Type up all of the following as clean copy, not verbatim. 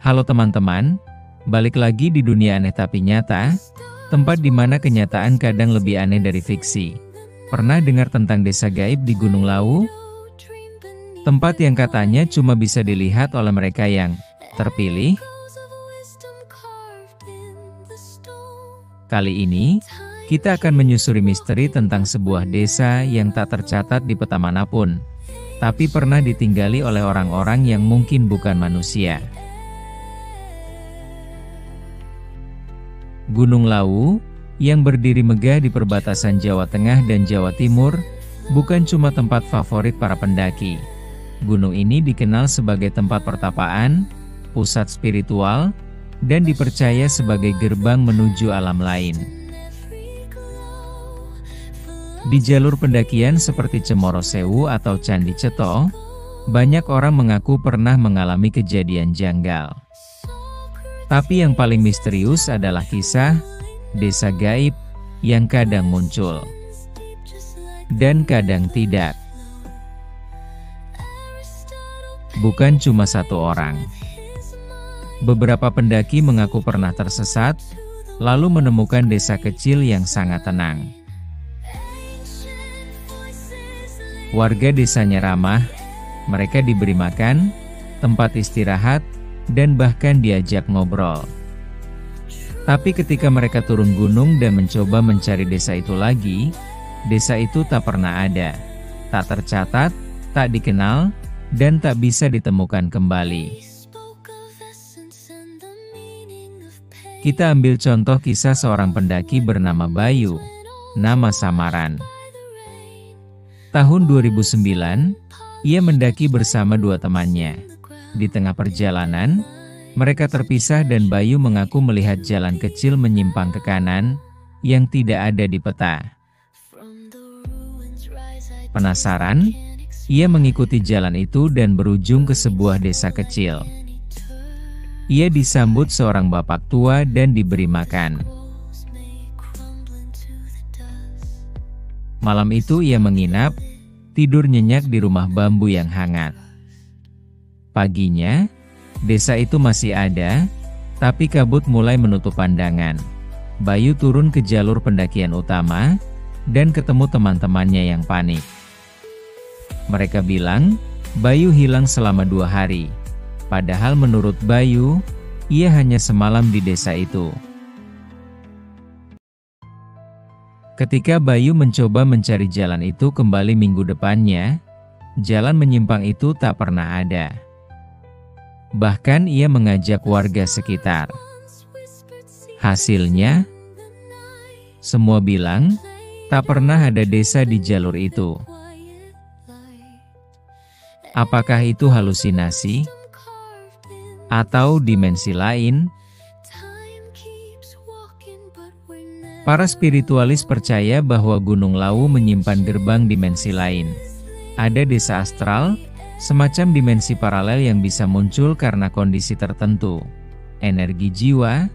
Halo teman-teman, balik lagi di dunia aneh tapi nyata, tempat di mana kenyataan kadang lebih aneh dari fiksi. Pernah dengar tentang desa gaib di Gunung Lawu? Tempat yang katanya cuma bisa dilihat oleh mereka yang terpilih? Kali ini, kita akan menyusuri misteri tentang sebuah desa yang tak tercatat di peta manapun, tapi pernah ditinggali oleh orang-orang yang mungkin bukan manusia. Gunung Lawu, yang berdiri megah di perbatasan Jawa Tengah dan Jawa Timur, bukan cuma tempat favorit para pendaki. Gunung ini dikenal sebagai tempat pertapaan, pusat spiritual, dan dipercaya sebagai gerbang menuju alam lain. Di jalur pendakian seperti Cemoro Sewu atau Candi Ceto, banyak orang mengaku pernah mengalami kejadian janggal. Tapi yang paling misterius adalah kisah desa gaib yang kadang muncul dan kadang tidak. Bukan cuma satu orang. Beberapa pendaki mengaku pernah tersesat, lalu menemukan desa kecil yang sangat tenang. Warga desanya ramah, mereka diberi makan, tempat istirahat, dan bahkan diajak ngobrol. Tapi ketika mereka turun gunung dan mencoba mencari desa itu lagi, desa itu tak pernah ada, tak tercatat, tak dikenal, dan tak bisa ditemukan kembali. Kita ambil contoh kisah seorang pendaki bernama Bayu, nama samaran. Tahun 2009, ia mendaki bersama dua temannya. Di tengah perjalanan, mereka terpisah dan Bayu mengaku melihat jalan kecil menyimpang ke kanan yang tidak ada di peta. Penasaran, ia mengikuti jalan itu dan berujung ke sebuah desa kecil. Ia disambut seorang bapak tua dan diberi makan. Malam itu ia menginap, tidur nyenyak di rumah bambu yang hangat. Paginya, desa itu masih ada, tapi kabut mulai menutup pandangan. Bayu turun ke jalur pendakian utama, dan ketemu teman-temannya yang panik. Mereka bilang, Bayu hilang selama 2 hari. Padahal menurut Bayu, ia hanya semalam di desa itu. Ketika Bayu mencoba mencari jalan itu kembali minggu depannya, jalan menyimpang itu tak pernah ada. Bahkan ia mengajak warga sekitar. Hasilnya, semua bilang, tak pernah ada desa di jalur itu. Apakah itu halusinasi? Atau dimensi lain? Para spiritualis percaya bahwa Gunung Lawu menyimpan gerbang dimensi lain. Ada desa astral, semacam dimensi paralel yang bisa muncul karena kondisi tertentu, energi jiwa,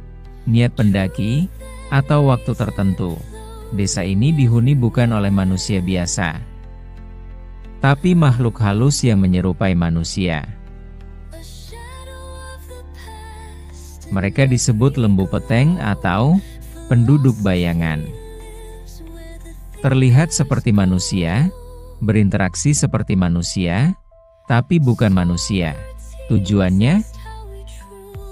niat pendaki, atau waktu tertentu. Desa ini dihuni bukan oleh manusia biasa, tapi makhluk halus yang menyerupai manusia. Mereka disebut lembu peteng atau penduduk bayangan. Terlihat seperti manusia, berinteraksi seperti manusia, tapi bukan manusia. Tujuannya?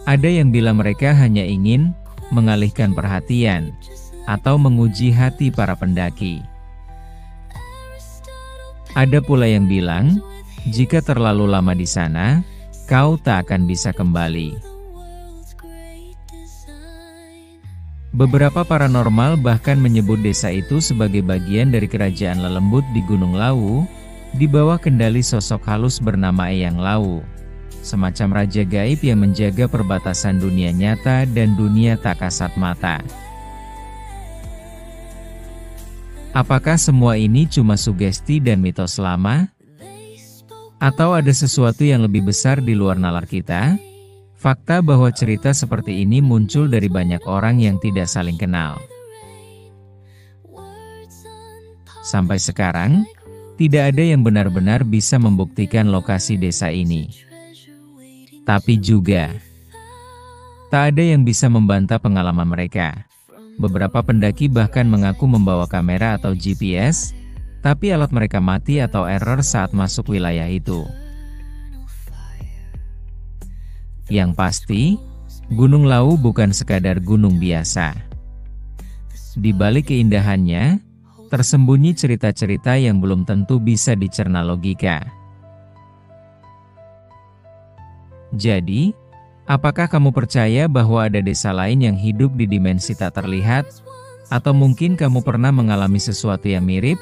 Ada yang bilang mereka hanya ingin mengalihkan perhatian atau menguji hati para pendaki. Ada pula yang bilang, jika terlalu lama di sana, kau tak akan bisa kembali. Beberapa paranormal bahkan menyebut desa itu sebagai bagian dari kerajaan lelembut di Gunung Lawu, di bawah kendali sosok halus bernama Eyang Lawu, semacam raja gaib yang menjaga perbatasan dunia nyata dan dunia tak kasat mata. Apakah semua ini cuma sugesti dan mitos lama? Atau ada sesuatu yang lebih besar di luar nalar kita? Fakta bahwa cerita seperti ini muncul dari banyak orang yang tidak saling kenal. Sampai sekarang, tidak ada yang benar-benar bisa membuktikan lokasi desa ini. Tapi juga, Tak ada yang bisa membantah pengalaman mereka. Beberapa pendaki bahkan mengaku membawa kamera atau GPS, tapi alat mereka mati atau error saat masuk wilayah itu. Yang pasti, Gunung Lawu bukan sekadar gunung biasa. Di balik keindahannya, tersembunyi cerita-cerita yang belum tentu bisa dicerna logika. Jadi, apakah kamu percaya bahwa ada desa lain yang hidup di dimensi tak terlihat? Atau mungkin kamu pernah mengalami sesuatu yang mirip?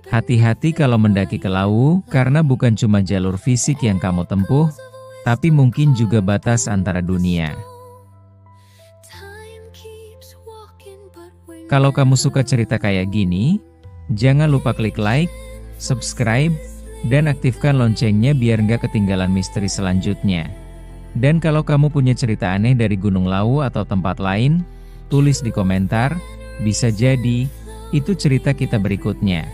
Hati-hati kalau mendaki ke Lawu, karena bukan cuma jalur fisik yang kamu tempuh, tapi mungkin juga batas antara dunia. Kalau kamu suka cerita kayak gini, jangan lupa klik like, subscribe, dan aktifkan loncengnya biar nggak ketinggalan misteri selanjutnya. Dan kalau kamu punya cerita aneh dari Gunung Lawu atau tempat lain, tulis di komentar, bisa jadi itu cerita kita berikutnya.